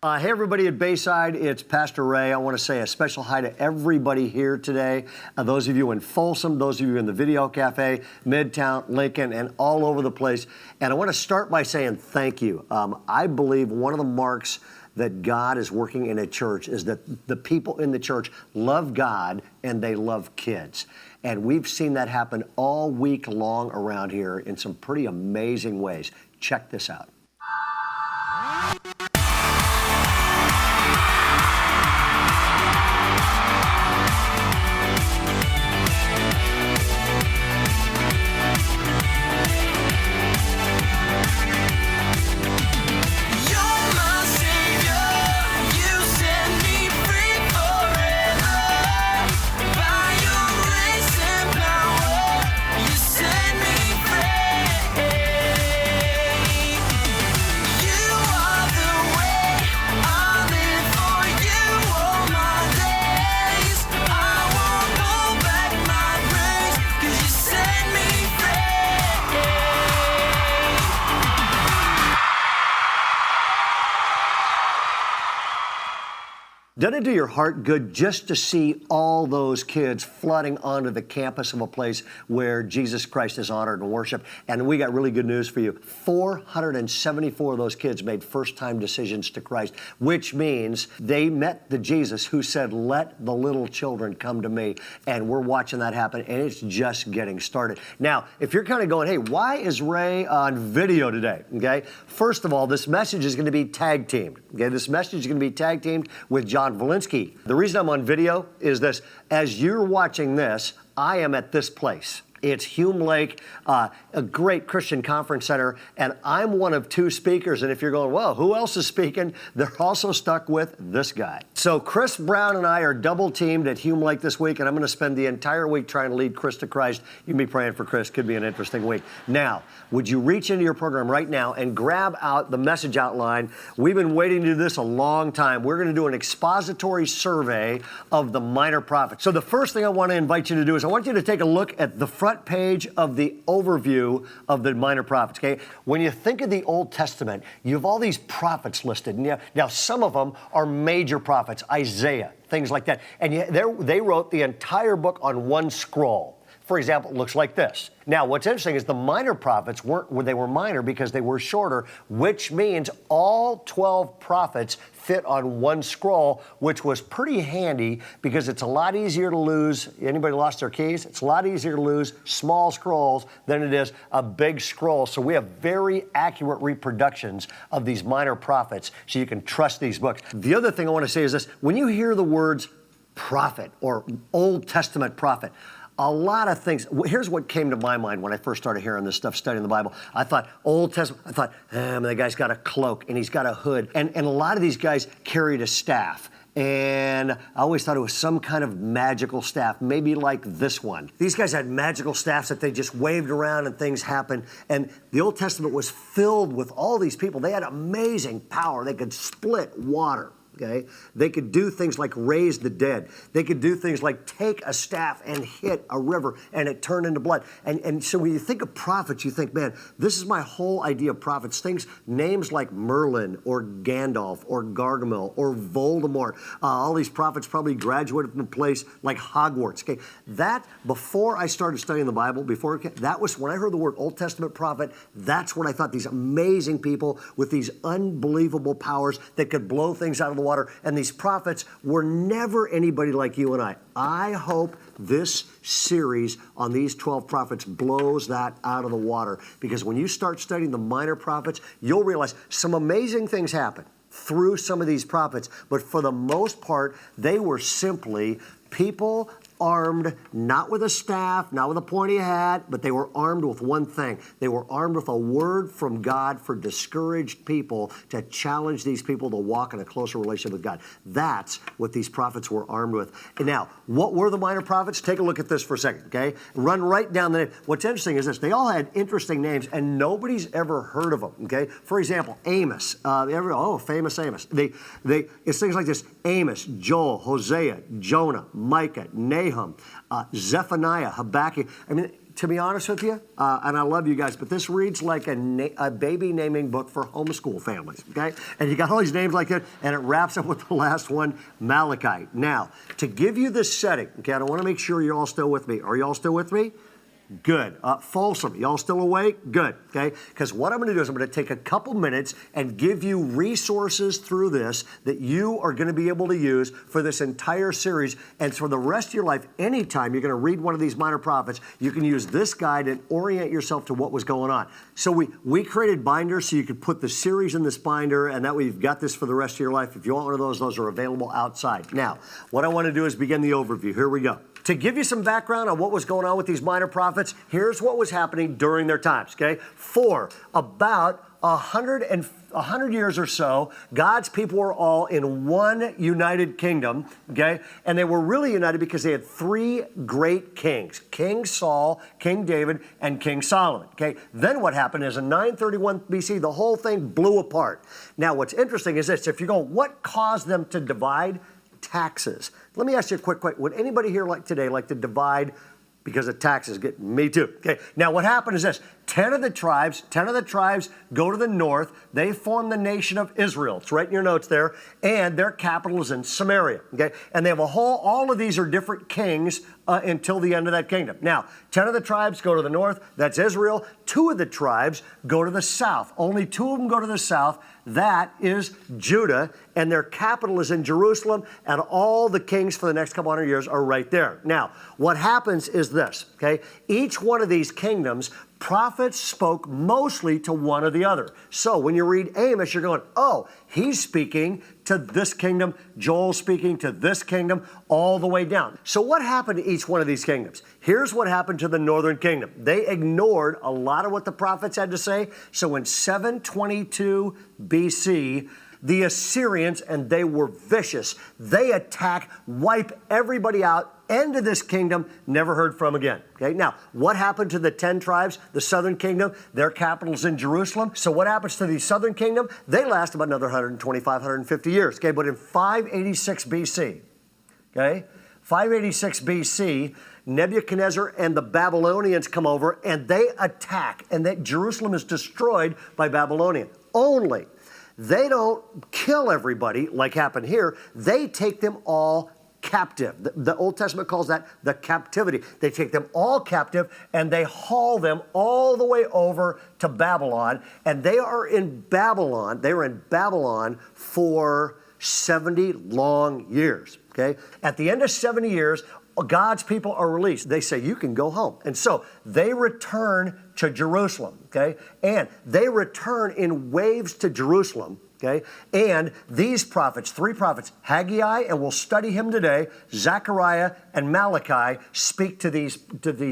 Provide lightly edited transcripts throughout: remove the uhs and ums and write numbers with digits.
Hey, everybody at Bayside, it's Pastor Ray. I want to say a special hi to everybody here today. Those of you in Folsom, those of you in the Video Cafe, Midtown, Lincoln, and all over the place. And I want to start by saying thank you. I believe one of the marks that God is working in a church is that the people in the church love God and they love kids. And we've seen that happen all week long around here in some pretty amazing ways. Check this out. Doesn't it do your heart good just to see all those kids flooding onto the campus of a place where Jesus Christ is honored and worshiped? And we got really good news for you. 474 of those kids made first-time decisions to Christ, which means they met the Jesus who said, "Let the little children come to me." And we're watching that happen, and it's just getting started. Now, if you're kind of going, hey, why is Ray on video today? Okay, first of all, this message is going to be tag teamed. Okay, this message is going to be tag teamed with John Volinsky. The reason I'm on video is this. As you're watching this, I am at this place. It's Hume Lake, a great Christian conference center, and I'm one of two speakers. And if you're going, well, who else is speaking? They're also stuck with this guy. So Chris Brown and I are double teamed at Hume Lake this week, and I'm going to spend the entire week trying to lead Chris to Christ. You can be praying for Chris. Could be an interesting week. Now, would you reach into your program right now and grab out the message outline? We've been waiting to do this a long time. We're going to do an expository survey of the minor prophets. So the first thing I want to invite you to do is I want you to take a look at the front page of the overview of the minor prophets, okay? When you think of the Old Testament, you have all these prophets listed. Now, some of them are major prophets, Isaiah, things like that. And they wrote the entire book on one scroll. For example, it looks like this. Now, what's interesting is the minor prophets they were minor because they were shorter, which means all 12 prophets fit on one scroll, which was pretty handy because it's a lot easier to lose. Anybody lost their keys? It's a lot easier to lose small scrolls than it is a big scroll. So we have very accurate reproductions of these minor prophets, so you can trust these books. The other thing I want to say is this. When you hear the words prophet or Old Testament prophet, a lot of things. Here's what came to my mind when I first started hearing this stuff, studying the Bible. I thought, Old Testament, I thought, the guy's got a cloak and he's got a hood. And a lot of these guys carried a staff. And I always thought it was some kind of magical staff, maybe like this one. These guys had magical staffs that they just waved around and things happened. And the Old Testament was filled with all these people. They had amazing power. They could split water. Okay? They could do things like raise the dead. They could do things like take a staff and hit a river and it turned into blood. And so when you think of prophets, you think, man, this is my whole idea of prophets. Names like Merlin or Gandalf or Gargamel or Voldemort. All these prophets probably graduated from a place like Hogwarts. Okay? That, before I started studying the Bible, that was when I heard the word Old Testament prophet, that's when I thought these amazing people with these unbelievable powers that could blow things out of the water. And these prophets were never anybody like you and I. I hope this series on these 12 prophets blows that out of the water, because when you start studying the minor prophets, you'll realize some amazing things happen through some of these prophets, but for the most part, they were simply people armed, not with a staff, not with a pointy hat, but they were armed with one thing. They were armed with a word from God for discouraged people, to challenge these people to walk in a closer relationship with God. That's what these prophets were armed with. And now, what were the minor prophets? Take a look at this for a second, okay? Run right down the name. What's interesting is this. They all had interesting names, and nobody's ever heard of them, okay? For example, Amos. Famous Amos. It's things like this. Amos, Joel, Hosea, Jonah, Micah, Nahum, Zephaniah, Habakkuk. I mean, to be honest with you, and I love you guys, but this reads like a baby naming book for homeschool families, okay? And you got all these names like that, and it wraps up with the last one, Malachi. Now, to give you this setting, okay, I want to make sure you're all still with me. Are you all still with me? Good. Folsom, y'all still awake? Good, okay? Because what I'm going to do is I'm going to take a couple minutes and give you resources through this that you are going to be able to use for this entire series. And for the rest of your life, anytime you're going to read one of these minor prophets, you can use this guide and orient yourself to what was going on. So we created binders so you could put the series in this binder, and that way you've got this for the rest of your life. If you want one of those are available outside. Now, what I want to do is begin the overview. Here we go. To give you some background on what was going on with these minor prophets, here's what was happening during their times, okay? For about 100 years or so, God's people were all in one united kingdom, okay? And they were really united because they had three great kings, King Saul, King David, and King Solomon, okay? Then what happened is in 931 BC, the whole thing blew apart. Now, what's interesting is this. If you're going, what caused them to divide? Taxes. Let me ask you a quick question. Would anybody here like today like to divide because of taxes? Me too. Okay. Now what happened is this. 10 of the tribes go to the north. They form the nation of Israel. It's right in your notes there. And their capital is in Samaria. Okay. And they have all of these are different kings until the end of that kingdom. Now, 10 of the tribes go to the north. That's Israel. 2 of the tribes go to the south. Only 2 of them go to the south. That is Judah, and their capital is in Jerusalem, and all the kings for the next couple hundred years are right there. Now, what happens is this, okay? Each one of these kingdoms, prophets spoke mostly to one or the other. So when you read Amos, you're going, oh, he's speaking to this kingdom, Joel's speaking to this kingdom, all the way down. So what happened to each one of these kingdoms? Here's what happened to the northern kingdom. They ignored a lot of what the prophets had to say. So in 722 BC, the Assyrians, and they were vicious, they attack, wipe everybody out, end of this kingdom, never heard from again. Okay, now, what happened to the 10 tribes, the southern kingdom? Their capital's in Jerusalem. So what happens to the southern kingdom? They last about another 125, 150 years. Okay, but in 586 BC, okay, 586 BC, Nebuchadnezzar and the Babylonians come over and they attack, and that Jerusalem is destroyed by Babylonian. Only they don't kill everybody like happened here. They take them all captive. The Old Testament calls that the captivity. They take them all captive and they haul them all the way over to Babylon. And they are in Babylon. They were in Babylon for 70 long years. Okay? At the end of 70 years, God's people are released. They say, you can go home. And so they return to Jerusalem, okay? And they return in waves to Jerusalem, okay? And these prophets, 3 prophets, Haggai, and we'll study him today, Zechariah and Malachi, speak to these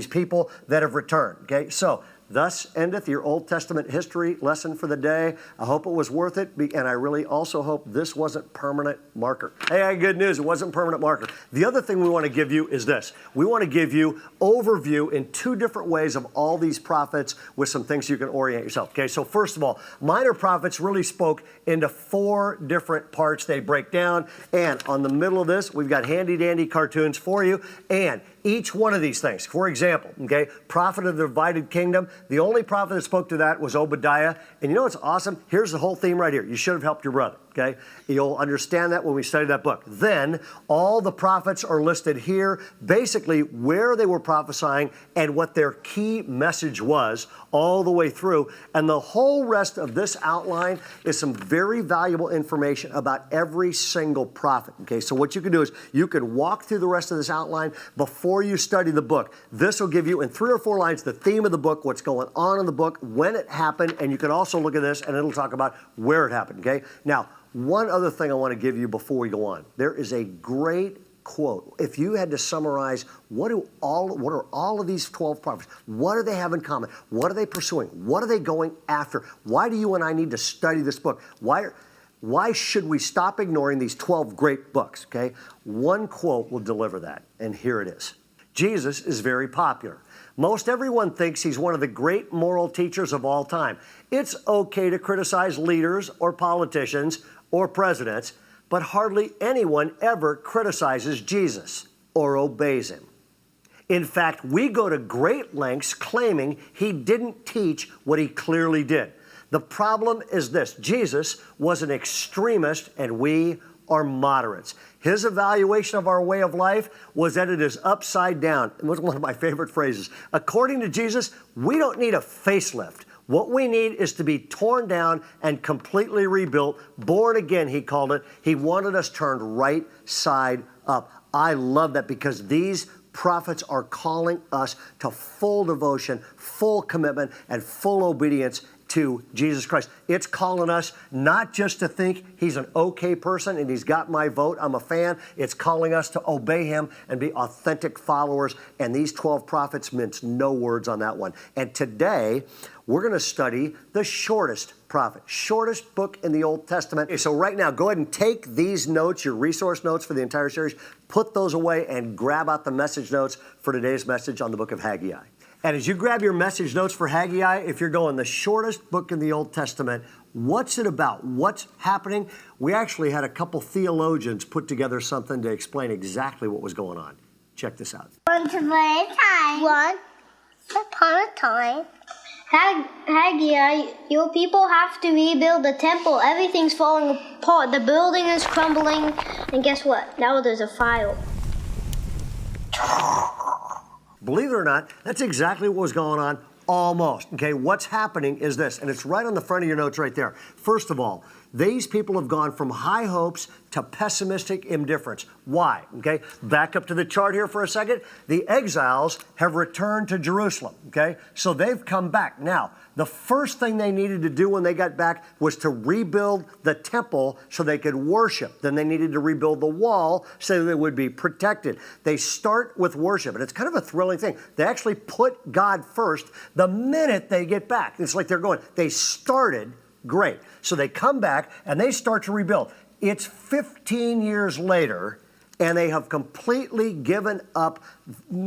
people that have returned, okay? So, thus endeth your Old Testament history lesson for the day. I hope it was worth it, and I really also hope this wasn't permanent marker. Hey, I got good news. It wasn't permanent marker. The other thing we want to give you is this. We want to give you overview in 2 different ways of all these prophets with some things you can orient yourself. Okay, so first of all, minor prophets really spoke into 4 different parts they break down. And on the middle of this, we've got handy-dandy cartoons for you. And each one of these things, for example, okay, prophet of the divided kingdom, the only prophet that spoke to that was Obadiah. And you know what's awesome? Here's the whole theme right here. You should have helped your brother, okay? You'll understand that when we study that book. Then all the prophets are listed here, basically where they were prophesying and what their key message was all the way through. And the whole rest of this outline is some very valuable information about every single prophet, okay? So what you can do is you can walk through the rest of this outline before you study the book. This will give you in 3 or 4 lines the theme of the book, what's going on in the book, when it happened, and you can also look at this and it'll talk about where it happened, okay? Now, one other thing I want to give you before we go on. There is a great quote. If you had to summarize what are all of these 12 prophets, what do they have in common? What are they pursuing? What are they going after? Why do you and I need to study this book? Why should we stop ignoring these 12 great books, okay? One quote will deliver that, and here it is. Jesus is very popular. Most everyone thinks he's one of the great moral teachers of all time. It's okay to criticize leaders or politicians or presidents, but hardly anyone ever criticizes Jesus or obeys him. In fact, we go to great lengths claiming he didn't teach what he clearly did. The problem is this: Jesus was an extremist and we are moderates. His evaluation of our way of life was that it is upside down. It was one of my favorite phrases. According to Jesus, we don't need a facelift. What we need is to be torn down and completely rebuilt. Born again, he called it. He wanted us turned right side up. I love that because these prophets are calling us to full devotion, full commitment, and full obedience to Jesus Christ. It's calling us not just to think he's an okay person and he's got my vote, I'm a fan. It's calling us to obey him and be authentic followers. And these 12 prophets mince no words on that one. And today, we're going to study the shortest prophet, shortest book in the Old Testament. So right now, go ahead and take these notes, your resource notes for the entire series, put those away and grab out the message notes for today's message on the book of Haggai. And as you grab your message notes for Haggai, if you're going the shortest book in the Old Testament, what's it about? What's happening? We actually had a couple theologians put together something to explain exactly what was going on. Check this out. Once upon a time, Haggai, your people have to rebuild the temple. Everything's falling apart. The building is crumbling. And guess what? Now there's a fire. Believe it or not, that's exactly what was going on. Almost. Okay, what's happening is this, and it's right on the front of your notes right there. First of all, these people have gone from high hopes to pessimistic indifference. Why? Okay, back up to the chart here for a second. The exiles have returned to Jerusalem. Okay, so they've come back. Now, the first thing they needed to do when they got back was to rebuild the temple so they could worship. Then they needed to rebuild the wall so that it would be protected. They start with worship, and it's kind of a thrilling thing. They actually put God first the minute they get back. It's like they're going, they started great. So they come back and they start to rebuild. It's 15 years later, and they have completely given up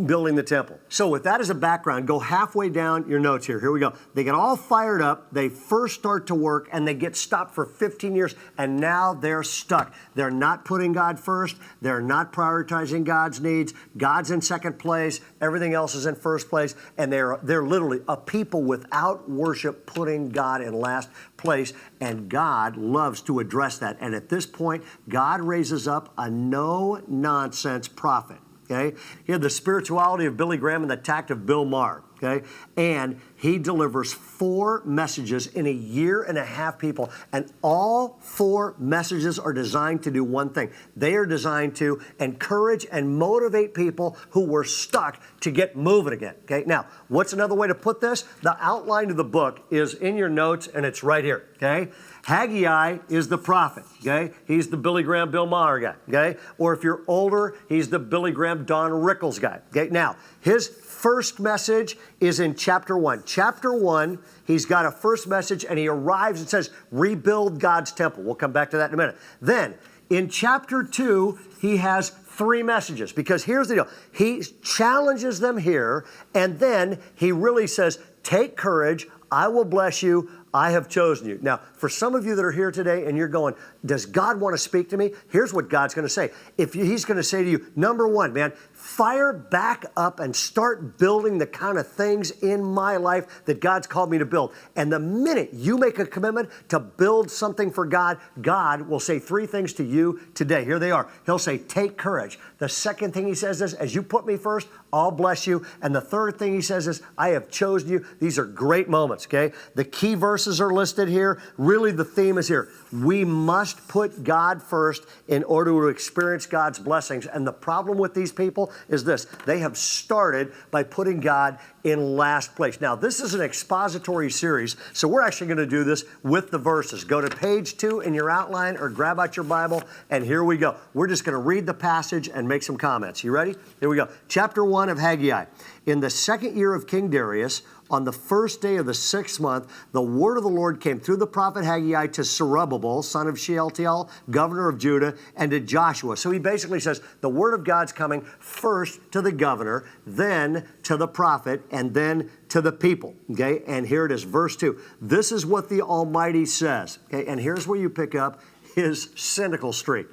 building the temple. So with that as a background, go halfway down your notes here. Here we go. They get all fired up. They first start to work, and they get stopped for 15 years, and now they're stuck. They're not putting God first. They're not prioritizing God's needs. God's in second place. Everything else is in first place, and they're literally a people without worship putting God in last place, and God loves to address that. And at this point, God raises up a no-nonsense prophet. Okay? He had the spirituality of Billy Graham and the tact of Bill Maher. Okay? And he delivers 4 messages in a year and a half, people. And all 4 messages are designed to do one thing. They are designed to encourage and motivate people who were stuck to get moving again. Okay? Now, what's another way to put this? The outline of the book is in your notes, and it's right here. Okay? Haggai is the prophet, okay? He's the Billy Graham, Bill Maher guy, okay? Or if you're older, he's the Billy Graham, Don Rickles guy, okay? Now, his first message is in chapter 1. Chapter 1, he's got a first message, and he arrives and says, rebuild God's temple. We'll come back to that in a minute. Then, in chapter 2, he has 3 messages, because here's the deal. He challenges them here, and then he really says, take courage, I will bless you, I have chosen you. Now, for some of you that are here today and you're going, does God want to speak to me? Here's what God's going to say. He's going to say to you, number 1, man, fire back up and start building the kind of things in my life that God's called me to build. And the minute you make a commitment to build something for God, God will say 3 things to you today. Here they are. He'll say, take courage. The second thing he says is, as you put me first, I'll bless you. And the third thing he says is, I have chosen you. These are great moments, okay? The key verses are listed here. Really, the theme is here. We must put God first in order to experience God's blessings. And the problem with these people is this. They have started by putting God in last place. Now, this is an expository series, so we're actually going to do this with the verses. Go to page 2 in your outline or grab out your Bible, and here we go. We're just going to read the passage and make some comments. You ready? Here we go. Chapter 1 of Haggai. In the 2nd year of King Darius, on the 1st day of the 6th month, the word of the Lord came through the prophet Haggai to Zerubbabel, son of Shealtiel, governor of Judah, and to Joshua. So he basically says the word of God's coming first to the governor, then to the prophet, and then to the people. Okay, and here it is, verse 2. This is what the Almighty says. Okay, and here's where you pick up his cynical streak.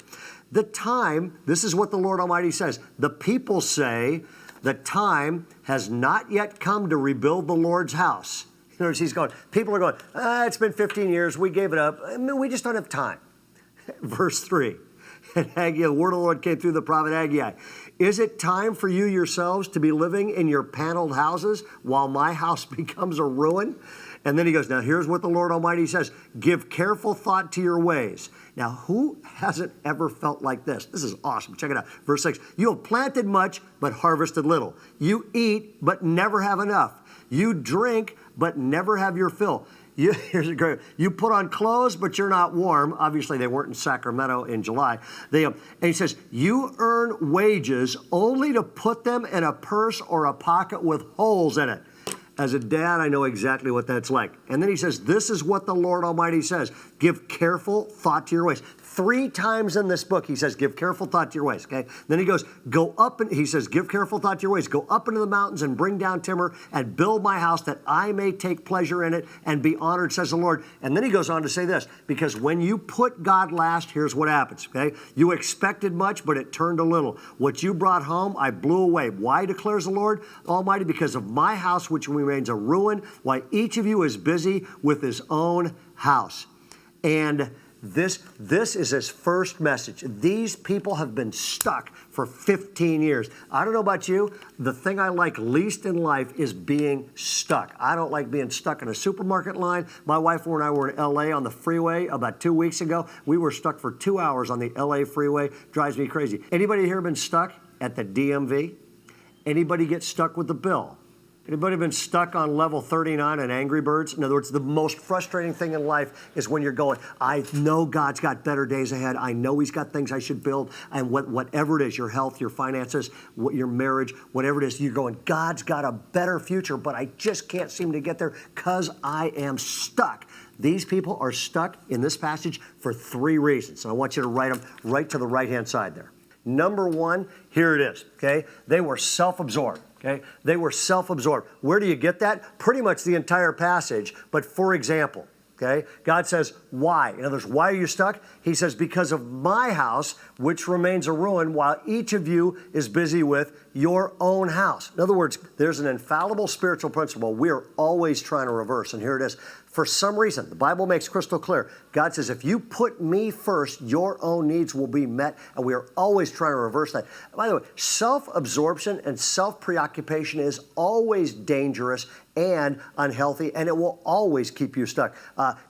This is what the Lord Almighty says. The people say, The time has not yet come to rebuild the Lord's house. In other words, he's going, people are going, it's been 15 years, we gave it up. I mean, we just don't have time. Verse 3, and Haggai, the word of the Lord came through the prophet Haggai. Is it time for you yourselves to be living in your paneled houses while my house becomes a ruin? And then he goes, now here's what the Lord Almighty says. Give careful thought to your ways. Now, who hasn't ever felt like this? This is awesome. Check it out. Verse 6, you have planted much, but harvested little. You eat, but never have enough. You drink, but never have your fill. Here's a great. You put on clothes, but you're not warm. Obviously, they weren't in Sacramento in July. And he says, you earn wages only to put them in a purse or a pocket with holes in it. As a dad, I know exactly what that's like. And then he says, this is what the Lord Almighty says. Give careful thought to your ways. 3 times in this book, he says, give careful thought to your ways, okay? Then he goes, go up, and he says, give careful thought to your ways. Go up into the mountains and bring down timber and build my house that I may take pleasure in it and be honored, says the Lord. And then he goes on to say this, because when you put God last, here's what happens, okay? You expected much, but it turned a little. What you brought home, I blew away. Why, declares the Lord Almighty? Because of my house, which remains a ruin, why each of you is busy with his own house. And this is his first message. These people have been stuck for 15 years. I don't know about you. The thing I like least in life is being stuck. I don't like being stuck in a supermarket line. My wife and I were in LA on the freeway about 2 weeks ago. We were stuck for 2 hours on the LA freeway. Drives me crazy. Anybody here been stuck at the DMV? Anybody get stuck with the bill? Anybody been stuck on level 39 on Angry Birds? In other words, the most frustrating thing in life is when you're going, I know God's got better days ahead. I know he's got things I should build. And whatever it is, your health, your finances, your marriage, whatever it is, you're going, God's got a better future, but I just can't seem to get there because I am stuck. These people are stuck in this passage for 3 reasons. And I want you to write them right to the right-hand side there. Number 1, here it is, okay? They were self-absorbed. Okay? They were self-absorbed. Where do you get that? Pretty much the entire passage. But for example, okay, God says, why? In other words, why are you stuck? He says, because of my house, which remains a ruin, while each of you is busy with your own house. In other words, there's an infallible spiritual principle we are always trying to reverse, and here it is. For some reason, the Bible makes crystal clear. God says, if you put me first, your own needs will be met, and we are always trying to reverse that. By the way, self-absorption and self-preoccupation is always dangerous and unhealthy, and it will always keep you stuck.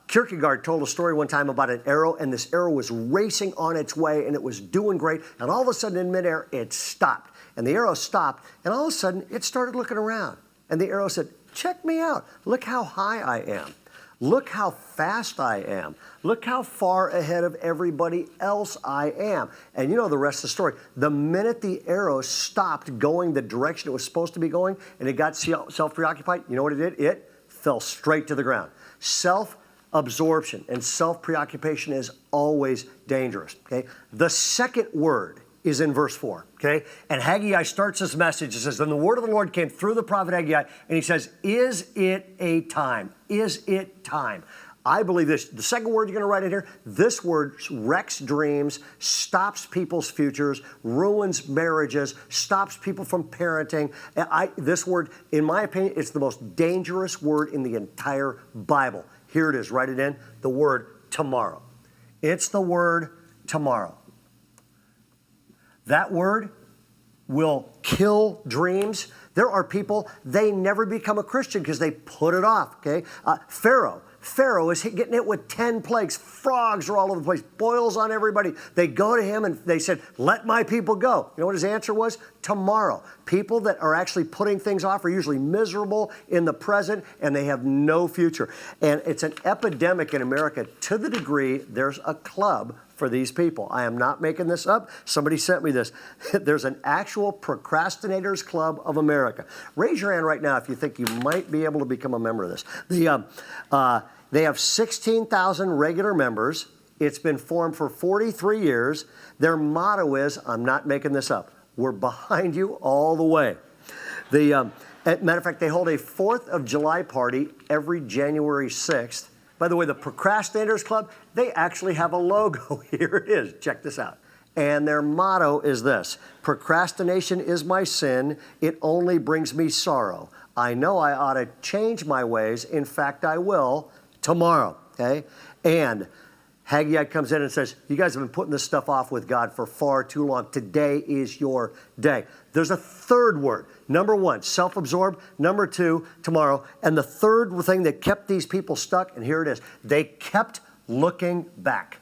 Kierkegaard told a story one time about an arrow, and this arrow was racing on its way, and it was doing great, and all of a sudden in midair, it stopped. And the arrow stopped, and all of a sudden, it started looking around. And the arrow said, check me out. Look how high I am. Look how fast I am. Look how far ahead of everybody else I am. And you know the rest of the story. The minute the arrow stopped going the direction it was supposed to be going, and it got self-preoccupied, you know what it did? It fell straight to the ground. Self-absorption and self-preoccupation is always dangerous, okay? The second word is in verse 4, okay? And Haggai starts his message. It says, then the word of the Lord came through the prophet Haggai, and he says, is it a time? Is it time? I believe this. The second word you're going to write in here, this word wrecks dreams, stops people's futures, ruins marriages, stops people from parenting. This word, in my opinion, it's the most dangerous word in the entire Bible. Here it is. Write it in. The word tomorrow. It's the word tomorrow. That word will kill dreams. There are people, they never become a Christian because they put it off, okay? Pharaoh is getting hit with 10 plagues. Frogs are all over the place. Boils on everybody. They go to him and they said, let my people go. You know what his answer was? Tomorrow. People that are actually putting things off are usually miserable in the present and they have no future. And it's an epidemic in America to the degree there's a club for these people. I am not making this up. Somebody sent me this. There's an actual Procrastinators Club of America. Raise your hand right now if you think you might be able to become a member of this. They have 16,000 regular members. It's been formed for 43 years. Their motto is, I'm not making this up, we're behind you all the way. Matter of fact, they hold a 4th of July party every January 6th. By the way, the Procrastinators Club, they actually have a logo. Here it is. Check this out. And their motto is this: procrastination is my sin. It only brings me sorrow. I know I ought to change my ways. In fact, I will tomorrow. Okay? And Haggai comes in and says, you guys have been putting this stuff off with God for far too long. Today is your day. There's a third word. Number one, self-absorbed. Number two, tomorrow. And the third thing that kept these people stuck, and here it is, they kept looking back.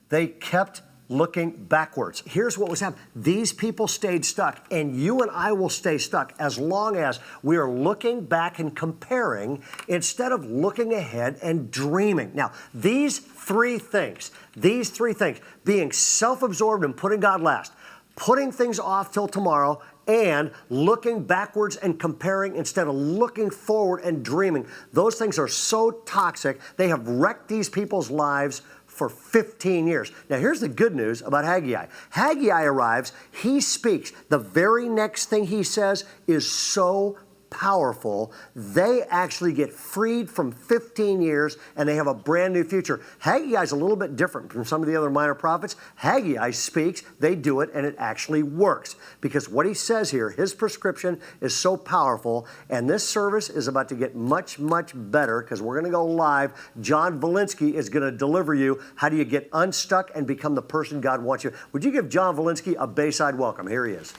They kept looking backwards. Here's what was happening. These people stayed stuck, and you and I will stay stuck as long as we are looking back and comparing instead of looking ahead and dreaming. Now, these three things, being self-absorbed and putting God last, putting things off till tomorrow, and looking backwards and comparing instead of looking forward and dreaming, those things are so toxic. They have wrecked these people's lives for 15 years. Now, here's the good news about Haggai. Haggai arrives, he speaks. The very next thing he says is so powerful. They actually get freed from 15 years and they have a brand new future. Haggai is a little bit different from some of the other minor prophets. Haggai speaks, they do it, and it actually works. Because what he says here, his prescription is so powerful, and this service is about to get much, much better because we're going to go live. John Volinsky is going to deliver you how do you get unstuck and become the person God wants you. Would you give John Volinsky a Bayside welcome? Here he is.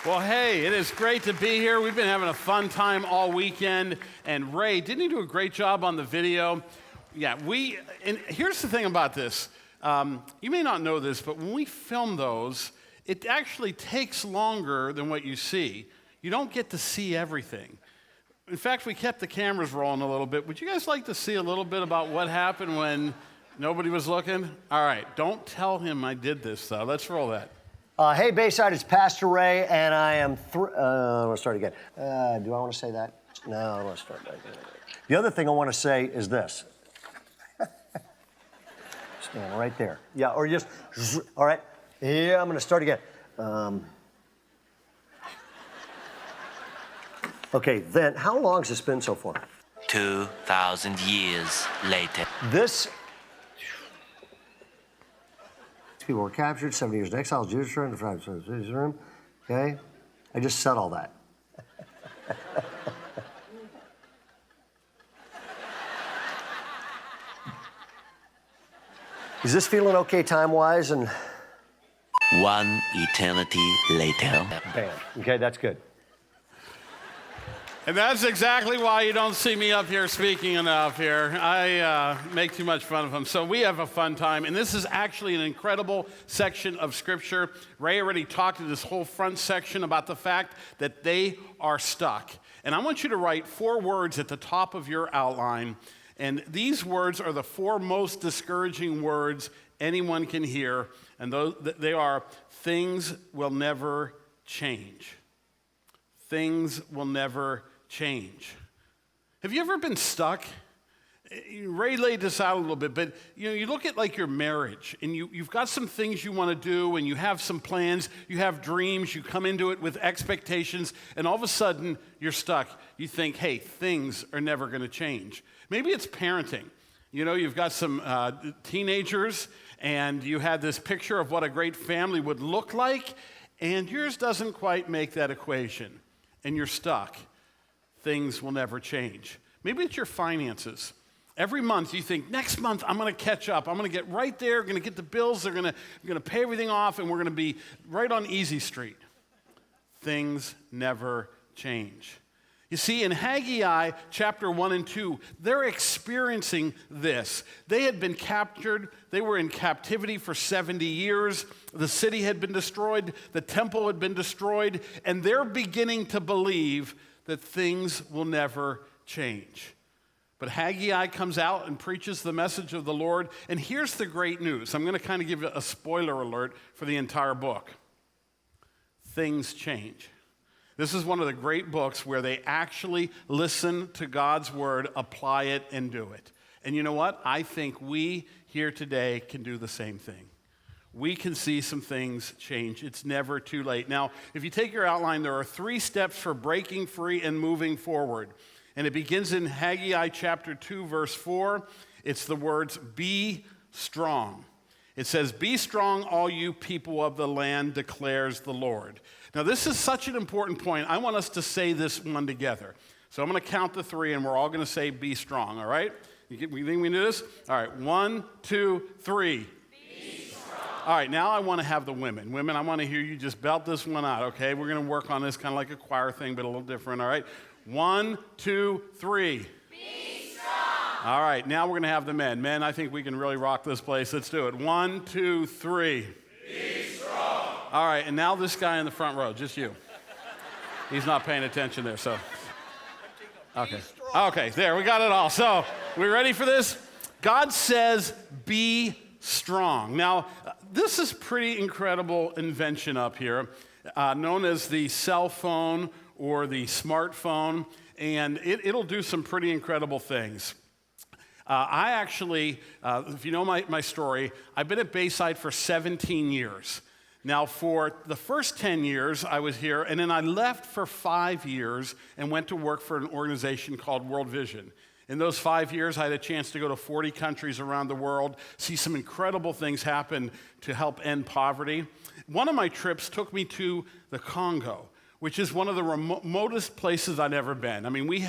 Well, hey, it is great to be here. We've been having a fun time all weekend. And Ray, didn't he do a great job on the video? Yeah, and here's the thing about this. You may not know this, but when we film those, it actually takes longer than what you see. You don't get to see everything. In fact, we kept the cameras rolling a little bit. Would you guys like to see a little bit about what happened when nobody was looking? All right, don't tell him I did this, though. Let's roll that. Hey, Bayside, it's Pastor Ray, and I am... I want to start again. Do I want to say that? No, I want to start back. The other thing I want to say is this. Stand right there. Yeah, or just... All right. Yeah, I'm going to start again. Okay, then, how long has this been so far? 2,000 years later. This... People were captured, 70 years in exile, Jewish room. Okay? I just said all that. Is this feeling okay time-wise? And One eternity later. bam. Okay, that's good. And that's exactly why you don't see me up here speaking enough here. I make too much fun of them. So we have a fun time. And this is actually an incredible section of Scripture. Ray already talked in this whole front section about the fact that they are stuck. And I want you to write 4 words at the top of your outline. And these words are the 4 most discouraging words anyone can hear. And they are, things will never change. Things will never change. Have you ever been stuck? Ray laid this out a little bit, but you look at like your marriage, and you've got some things you want to do, and you have some plans, you have dreams, you come into it with expectations, and all of a sudden you're stuck. You think, hey, things are never going to change. Maybe it's parenting. You've got some teenagers, and you had this picture of what a great family would look like, and yours doesn't quite make that equation, and you're stuck. Things will never change. Maybe it's your finances. Every month you think, next month I'm going to catch up. I'm going to get right there, going to get the bills, I'm going to pay everything off, and we're going to be right on Easy Street. Things never change. You see, in Haggai chapter 1 and 2, they're experiencing this. They had been captured. They were in captivity for 70 years. The city had been destroyed. The temple had been destroyed. And they're beginning to believe that things will never change. But Haggai comes out and preaches the message of the Lord. And here's the great news. I'm going to kind of give you a spoiler alert for the entire book. Things change. This is one of the great books where they actually listen to God's word, apply it, and do it. And you know what? I think we here today can do the same thing. We can see some things change. It's never too late. Now, if you take your outline, there are 3 steps for breaking free and moving forward. And it begins in Haggai chapter 2, verse 4. It's the words, be strong. It says, "Be strong, all you people of the land, declares the Lord." Now, this is such an important point. I want us to say this one together. So I'm going to count to 3, and we're all going to say, "Be strong," all right? We think we can do this? All right, 1, 2, 3. Be strong. All right, now I want to have the women. Women, I want to hear you just belt this one out, okay? We're going to work on this kind of like a choir thing, but a little different, all right? 1, 2, 3. Be strong. All right, now we're going to have the men. Men, I think we can really rock this place. Let's do it. 1, 2, 3. Be strong. All right, and now this guy in the front row, just you. He's not paying attention there, so. Okay. Okay, there, we got it all. So, we ready for this? God says, "Be strong." Now, this is pretty incredible invention up here, known as the cell phone or the smartphone, and it'll do some pretty incredible things. I actually, if you know my story, I've been at Bayside for 17 years. Now, for the first 10 years, I was here, and then I left for 5 years and went to work for an organization called World Vision. In those 5 years, I had a chance to go to 40 countries around the world, see some incredible things happen to help end poverty. One of my trips took me to the Congo, which is one of the remotest places I'd ever been. I mean, we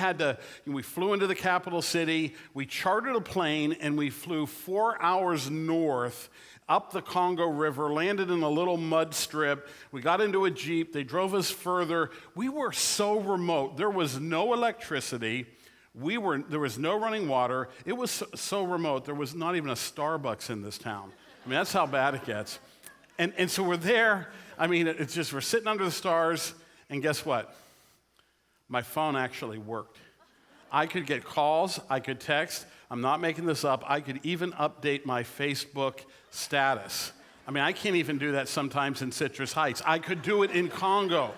flew into the capital city, we chartered a plane, and we flew 4 hours north up the Congo River, landed in a little mud strip. We got into a Jeep. They drove us further. We were so remote. There was no electricity. There was no running water. It was so remote. There was not even a Starbucks in this town. I mean, that's how bad it gets. And so we're there. I mean, it's just we're sitting under the stars. And guess what? My phone actually worked. I could get calls. I could text. I'm not making this up. I could even update my Facebook status. I mean, I can't even do that sometimes in Citrus Heights. I could do it in Congo.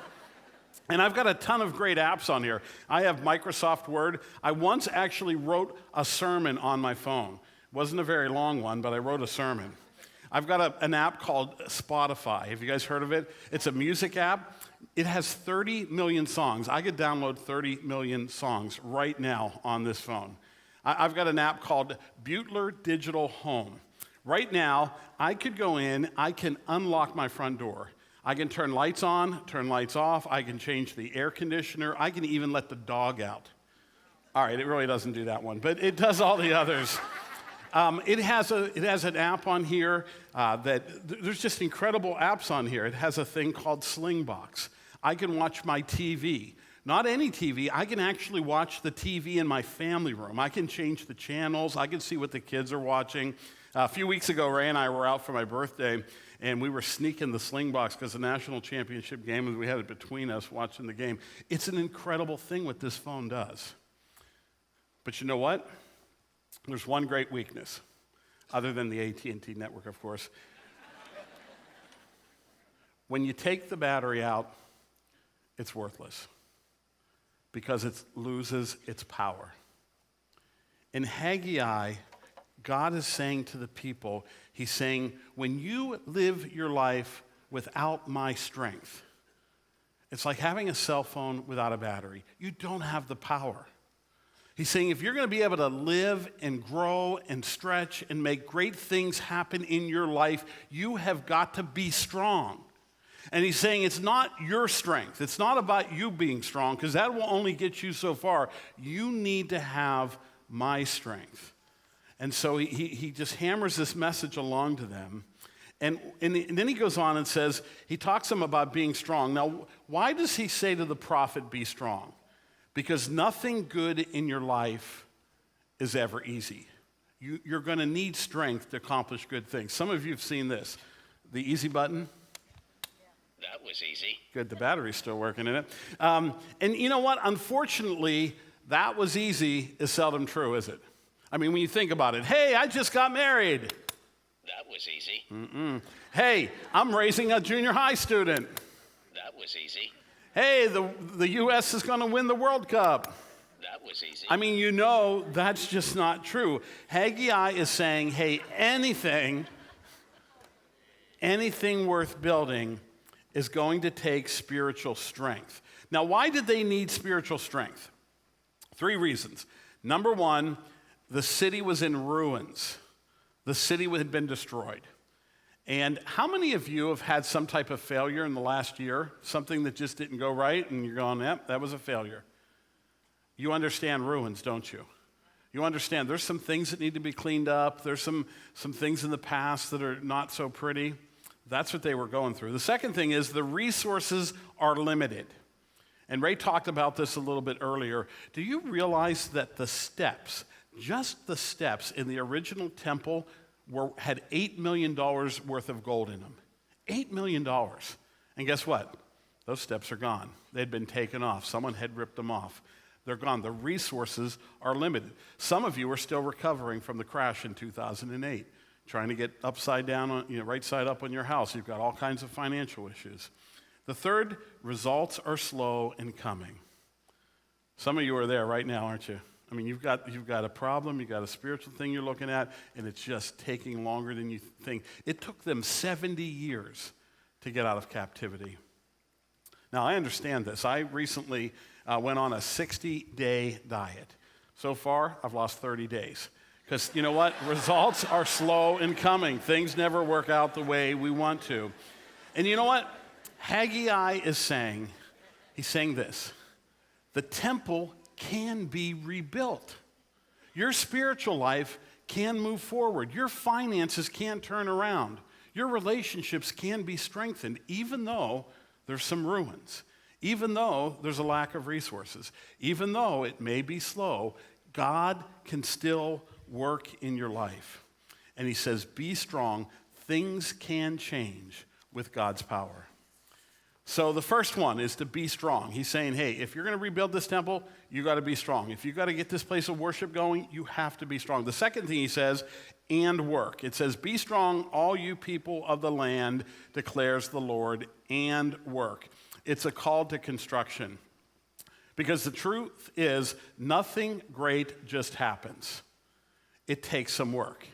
And I've got a ton of great apps on here. I have Microsoft Word. I once actually wrote a sermon on my phone. It wasn't a very long one, but I wrote a sermon. I've got an app called Spotify. Have you guys heard of it? It's a music app. It has 30 million songs. I could download 30 million songs right now on this phone. I've got an app called Butler Digital Home. Right now, I could go in, I can unlock my front door. I can turn lights on, turn lights off. I can change the air conditioner. I can even let the dog out. All right, it really doesn't do that one, but it does all the others. It has an app on here there's just incredible apps on here. It has a thing called Slingbox. I can watch my TV. Not any TV. I can actually watch the TV in my family room. I can change the channels. I can see what the kids are watching. A few weeks ago, Ray and I were out for my birthday, and we were sneaking the Slingbox because the national championship game, and we had it between us watching the game. It's an incredible thing what this phone does. But you know what? There's one great weakness, other than the AT&T network, of course. When you take the battery out, it's worthless because it loses its power. In Haggai, God is saying to the people, he's saying, when you live your life without my strength, it's like having a cell phone without a battery. You don't have the power. He's saying if you're going to be able to live and grow and stretch and make great things happen in your life, you have got to be strong. And he's saying it's not your strength. It's not about you being strong, because that will only get you so far. You need to have my strength. And so he just hammers this message along to them. And then he goes on and says, he talks to them about being strong. Now, why does he say to the prophet, be strong? Because nothing good in your life is ever easy. You're going to need strength to accomplish good things. Some of you have seen this. The easy button. That was easy. Good, the battery's still working in it. And you know what? Unfortunately, that was easy is seldom true, is it? I mean, when you think about it, hey, I just got married. That was easy. Hey, I'm raising a junior high student. That was easy. Hey, the U.S. is going to win the World Cup. That was easy. I mean, you know, that's just not true. Haggai is saying, hey, anything worth building is going to take spiritual strength. Now, why did they need spiritual strength? 3 reasons. Number 1, the city was in ruins. The city had been destroyed. And how many of you have had some type of failure in the last year? Something that just didn't go right, and you're going, yep, that was a failure. You understand ruins, don't you? You understand there's some things that need to be cleaned up. There's some things in the past that are not so pretty. That's what they were going through. The second thing is the resources are limited. And Ray talked about this a little bit earlier. Do you realize that the steps, just the steps in the original temple had $8 million worth of gold in them? $8 million. And guess what? Those steps are gone. They'd been taken off. Someone had ripped them off. They're gone. The resources are limited. Some of you are still recovering from the crash in 2008, trying to get upside down, right side up on your house. You've got all kinds of financial issues. The third, results are slow in coming. Some of you are there right now, aren't you? I mean, you've got a problem, you've got a spiritual thing you're looking at, and it's just taking longer than you think. It took them 70 years to get out of captivity. Now, I understand this. I recently went on a 60-day diet. So far, I've lost 30 days. Because you know what? Results are slow in coming. Things never work out the way we want to. And you know what? Haggai is saying, he's saying this: the temple can be rebuilt. Your spiritual life can move forward. Your finances can turn around. Your relationships can be strengthened, even though there's some ruins, even though there's a lack of resources, even though it may be slow. God can still work in your life. And he says, be strong. Things can change with God's power. So the first one is to be strong. He's saying, hey, if you're going to rebuild this temple, you got to be strong. If you got to get this place of worship going, you have to be strong. The second thing he says, and work. It says, be strong, all you people of the land, declares the Lord, and work. It's a call to construction. Because the truth is, nothing great just happens. It takes some work.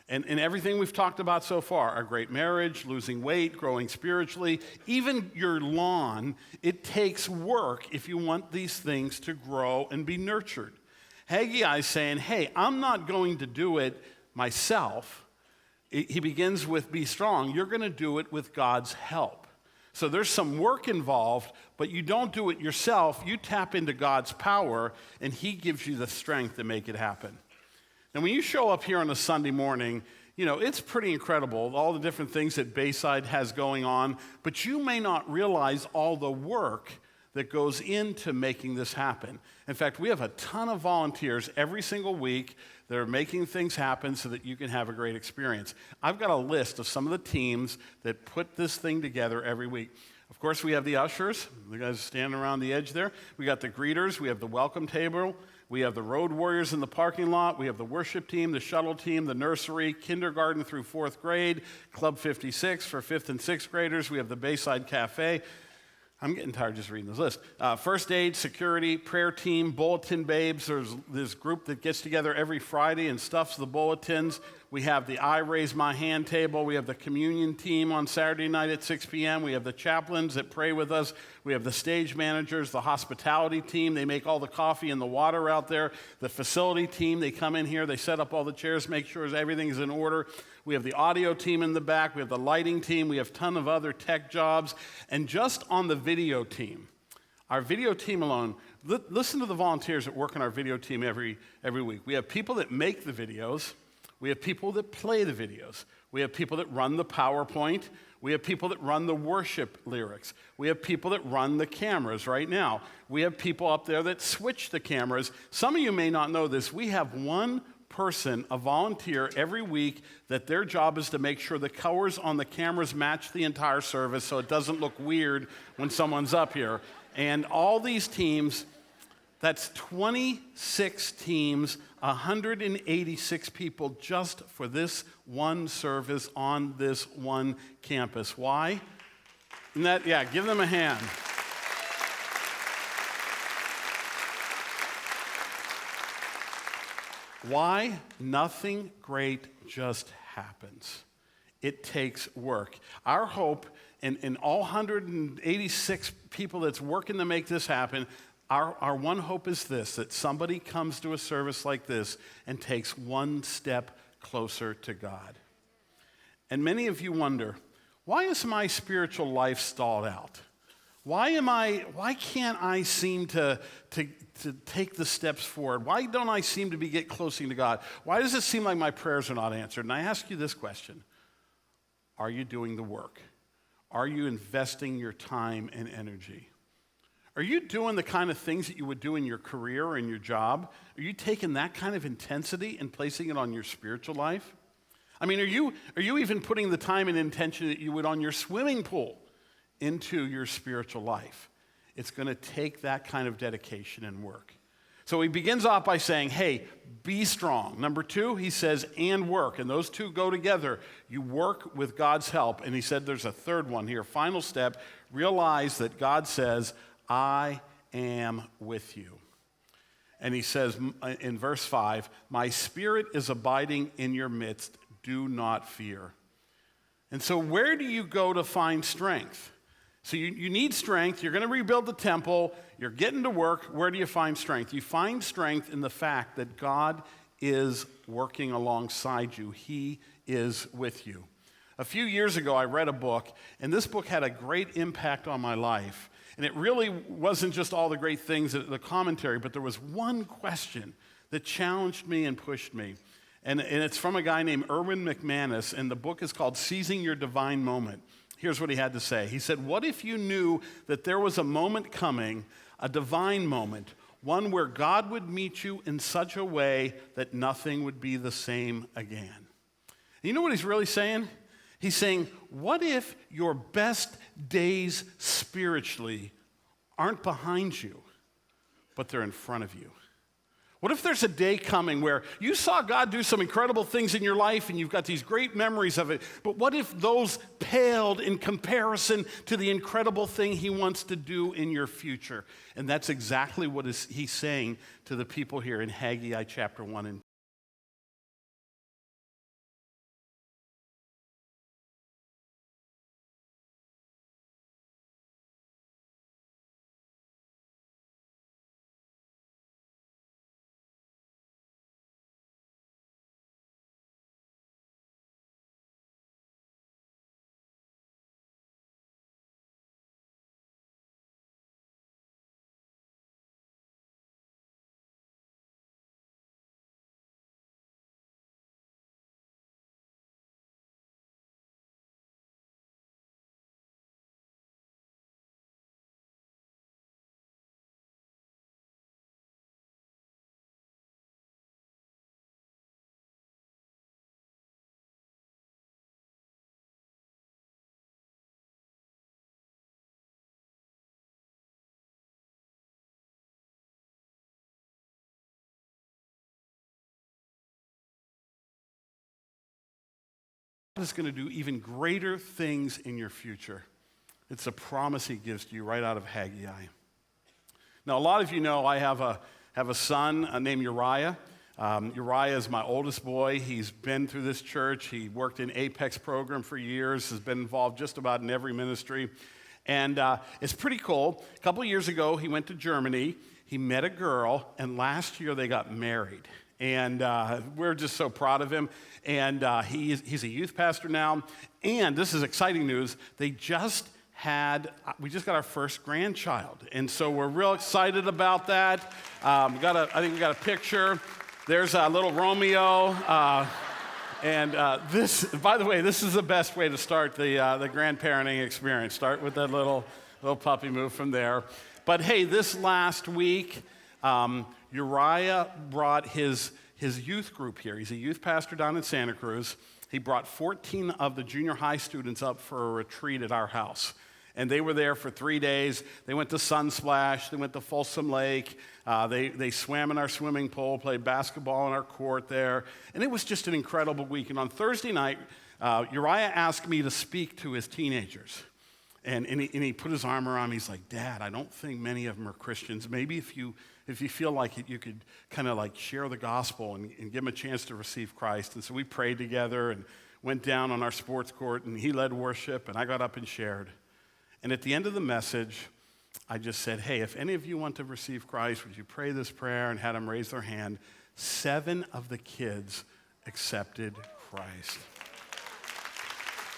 And everything we've talked about so far, a great marriage, losing weight, growing spiritually, even your lawn, it takes work if you want these things to grow and be nurtured. Haggai is saying, hey, I'm not going to do it myself. He begins with be strong. You're going to do it with God's help. So there's some work involved, but you don't do it yourself. You tap into God's power, and he gives you the strength to make it happen. And when you show up here on a Sunday morning, it's pretty incredible, all the different things that Bayside has going on, but you may not realize all the work that goes into making this happen. In fact, we have a ton of volunteers every single week that are making things happen so that you can have a great experience. I've got a list of some of the teams that put this thing together every week. Of course, we have the ushers, the guys standing around the edge there. We got the greeters, we have the welcome table. We have the road warriors in the parking lot. We have the worship team, the shuttle team, the nursery, kindergarten through 4th grade, Club 56 for 5th and 6th graders. We have the Bayside Cafe. I'm getting tired just reading this list. First aid, security, prayer team, bulletin babes. There's this group that gets together every Friday and stuffs the bulletins. We have the I Raise My Hand table. We have the communion team on Saturday night at 6 p.m. We have the chaplains that pray with us. We have the stage managers, the hospitality team. They make all the coffee and the water out there. The facility team, they come in here. They set up all the chairs, make sure everything is in order. We have the audio team in the back. We have the lighting team. We have a ton of other tech jobs. And just on the video team, our video team alone, listen to the volunteers that work on our video team every week. We have people that make the videos. We have people that play the videos. We have people that run the PowerPoint. We have people that run the worship lyrics. We have people that run the cameras right now. We have people up there that switch the cameras. Some of you may not know this. We have one person, a volunteer, every week that their job is to make sure the colors on the cameras match the entire service so it doesn't look weird when someone's up here. And all these teams, that's 26 teams, 186 people just for this one service on this one campus. Why? Give them a hand. Why? Nothing great just happens. It takes work. Our hope in all 186 people that's working to make this happen, our one hope is this, that somebody comes to a service like this and takes one step closer to God. And many of you wonder, why is my spiritual life stalled out? Why can't I seem to take the steps forward? Why don't I seem to get closer to God? Why does it seem like my prayers are not answered? And I ask you this question: are you doing the work? Are you investing your time and energy? Are you doing the kind of things that you would do in your career or in your job? Are you taking that kind of intensity and placing it on your spiritual life? I mean, are you even putting the time and intention that you would on your swimming pool into your spiritual life? It's going to take that kind of dedication and work. So he begins off by saying, hey, be strong. Number 2, he says, and work. And those two go together. You work with God's help. And he said there's a third one here. Final step, realize that God says, I am with you. And he says in verse 5, my spirit is abiding in your midst. Do not fear. And so where do you go to find strength? So you need strength. You're going to rebuild the temple. You're getting to work. Where do you find strength? You find strength in the fact that God is working alongside you. He is with you. A few years ago, I read a book, and this book had a great impact on my life. And it really wasn't just all the great things, the commentary, but there was one question that challenged me and pushed me. And it's from a guy named Erwin McManus, and the book is called Seizing Your Divine Moment. Here's what he had to say. He said, what if you knew that there was a moment coming, a divine moment, one where God would meet you in such a way that nothing would be the same again? And you know what he's really saying? He's saying, what if your best days spiritually aren't behind you, but they're in front of you? What if there's a day coming where you saw God do some incredible things in your life and you've got these great memories of it, but what if those paled in comparison to the incredible thing he wants to do in your future? And that's exactly what he's saying to the people here in Haggai chapter 1 and 2. God is going to do even greater things in your future. It's a promise he gives to you right out of Haggai. Now, a lot of you know I have a son named Uriah. Uriah is my oldest boy. He's been through this church. He worked in Apex program for years, has been involved just about in every ministry. And it's pretty cool. A couple of years ago, he went to Germany. He met a girl, and last year they got married. And we're just so proud of him. And he's a youth pastor now. And this is exciting news. We just got our first grandchild. And so we're real excited about that. I think we got a picture. There's little Romeo. This, by the way, this is the best way to start the grandparenting experience. Start with that little puppy, move from there. But hey, this last week, Uriah brought his youth group here. He's a youth pastor down in Santa Cruz. He brought 14 of the junior high students up for a retreat at our house. And they were there for 3 days. They went to Sunsplash. They went to Folsom Lake. They swam in our swimming pool, played basketball in our court there. And it was just an incredible week. And on Thursday night, Uriah asked me to speak to his teenagers. And he put his arm around me. He's like, Dad, I don't think many of them are Christians. Maybe if you feel like it, you could kind of like share the gospel and give them a chance to receive Christ. And so we prayed together and went down on our sports court, and he led worship, and I got up and shared. And at the end of the message, I just said, hey, if any of you want to receive Christ, would you pray this prayer? And had them raise their hand. 7 of the kids accepted Christ.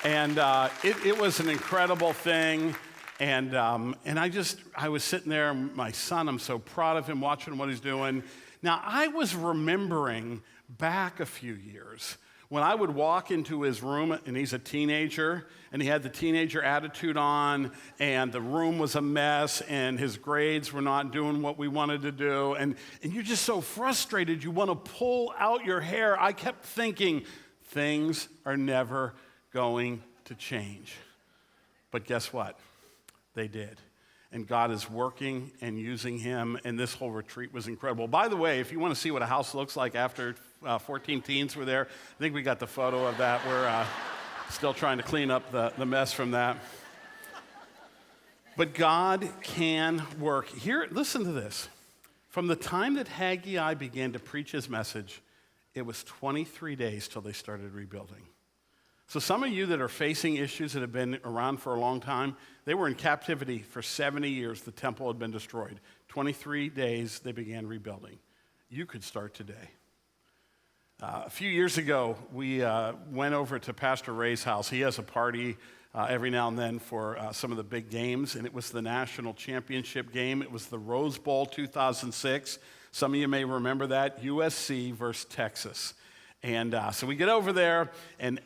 And it was an incredible thing. And I was sitting there, my son, I'm so proud of him, watching what he's doing. Now, I was remembering back a few years when I would walk into his room, and he's a teenager, and he had the teenager attitude on, and the room was a mess, and his grades were not doing what we wanted to do, and you're just so frustrated, you want to pull out your hair. I kept thinking, things are never going to change. But guess what? They did. And God is working and using him, and this whole retreat was incredible. By the way, if you want to see what a house looks like after 14 teens were there, I think we got the photo of that. We're still trying to clean up the mess from that. But God can work. Here, listen to this. From the time that Haggai began to preach his message, it was 23 days till they started rebuilding. So some of you that are facing issues that have been around for a long time, they were in captivity for 70 years. The temple had been destroyed. 23 days, they began rebuilding. You could start today. A few years ago, we went over to Pastor Ray's house. He has a party every now and then for some of the big games, and it was the national championship game. It was the Rose Bowl 2006. Some of you may remember that, USC versus Texas. And so we get over there, and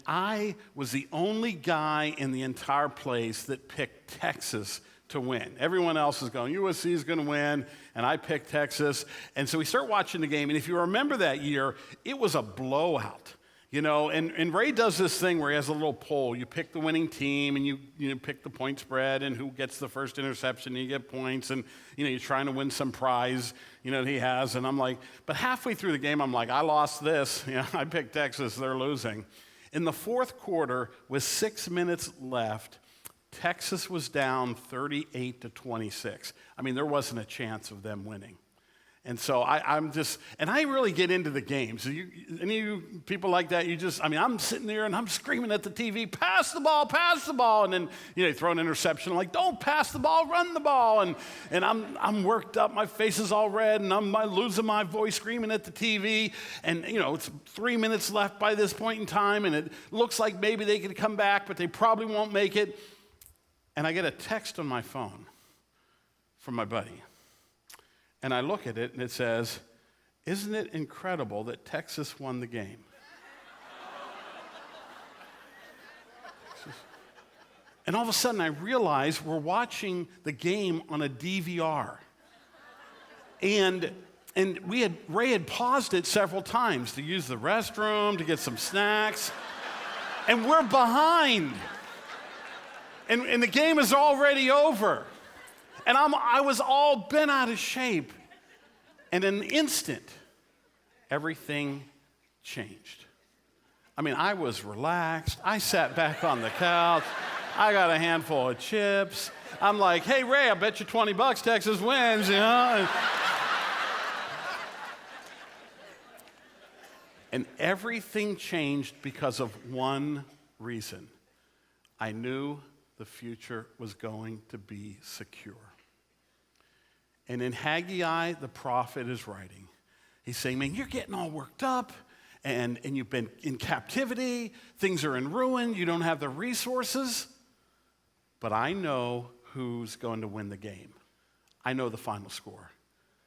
I was the only guy in the entire place that picked Texas to win. Everyone else is going, USC is going to win, and I picked Texas. And so we start watching the game, and if you remember that year, it was a blowout. You know, and Ray does this thing where he has a little poll. You pick the winning team, and you pick the point spread, and who gets the first interception, and you get points, and, you're trying to win some prize, that he has. And I'm like, but halfway through the game, I'm like, I lost this. I picked Texas. They're losing. In the fourth quarter, with 6 minutes left, Texas was down 38-26. I mean, there wasn't a chance of them winning. And so I'm really get into the games. Any of you people like that, I'm sitting there and I'm screaming at the TV, pass the ball. And then, you throw an interception, like, don't pass the ball, run the ball. And I'm worked up, my face is all red, and I'm losing my voice screaming at the TV. And, it's 3 minutes left by this point in time, and it looks like maybe they could come back, but they probably won't make it. And I get a text on my phone from my buddy. And I look at it, and it says, isn't it incredible that Texas won the game? And all of a sudden, I realize we're watching the game on a DVR. And Ray had paused it several times to use the restroom, to get some snacks. And we're behind. And the game is already over. And I was all bent out of shape. And in an instant, everything changed. I mean, I was relaxed. I sat back on the couch. I got a handful of chips. I'm like, hey, Ray, I bet you $20 Texas wins, And everything changed because of one reason. I knew the future was going to be secure. And in Haggai, the prophet is writing. He's saying, man, you're getting all worked up, and you've been in captivity. Things are in ruin. You don't have the resources. But I know who's going to win the game. I know the final score.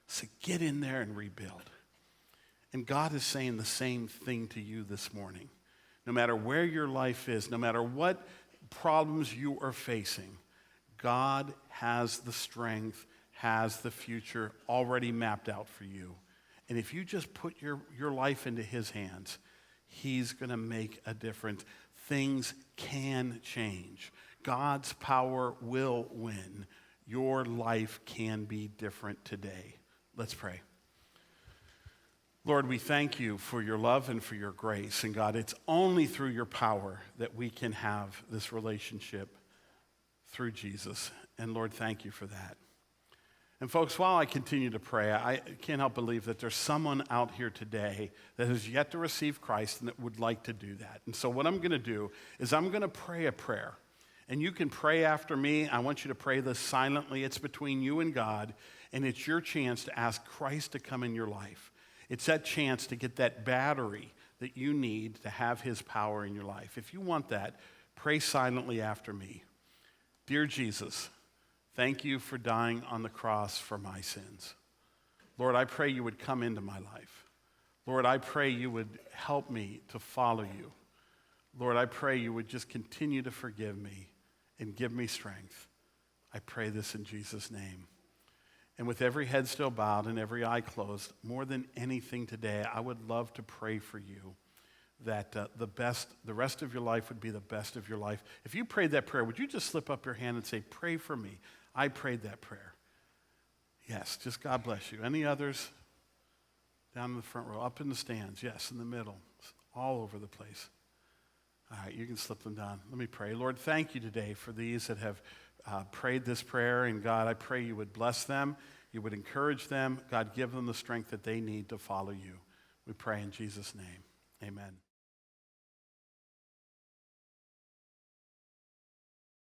So get in there and rebuild. And God is saying the same thing to you this morning. No matter where your life is, no matter what problems you are facing, God has the strength, has the future already mapped out for you. And if you just put your life into his hands, he's going to make a difference. Things can change. God's power will win. Your life can be different today. Let's pray. Lord, we thank you for your love and for your grace. And God, it's only through your power that we can have this relationship through Jesus. And Lord, thank you for that. And folks, while I continue to pray, I can't help but believe that there's someone out here today that has yet to receive Christ and that would like to do that. And so what I'm going to do is I'm going to pray a prayer. And you can pray after me. I want you to pray this silently. It's between you and God, and it's your chance to ask Christ to come in your life. It's that chance to get that battery that you need to have his power in your life. If you want that, pray silently after me. Dear Jesus, thank you for dying on the cross for my sins. Lord, I pray you would come into my life. Lord, I pray you would help me to follow you. Lord, I pray you would just continue to forgive me and give me strength. I pray this in Jesus' name. And with every head still bowed and every eye closed, more than anything today, I would love to pray for you that the rest of your life would be the best of your life. If you prayed that prayer, would you just slip up your hand and say, pray for me? I prayed that prayer. Yes, just God bless you. Any others? Down in the front row, up in the stands, yes, in the middle, all over the place. All right, you can slip them down. Let me pray. Lord, thank you today for these that have prayed this prayer. And God, I pray you would bless them. You would encourage them. God, give them the strength that they need to follow you. We pray in Jesus' name. Amen.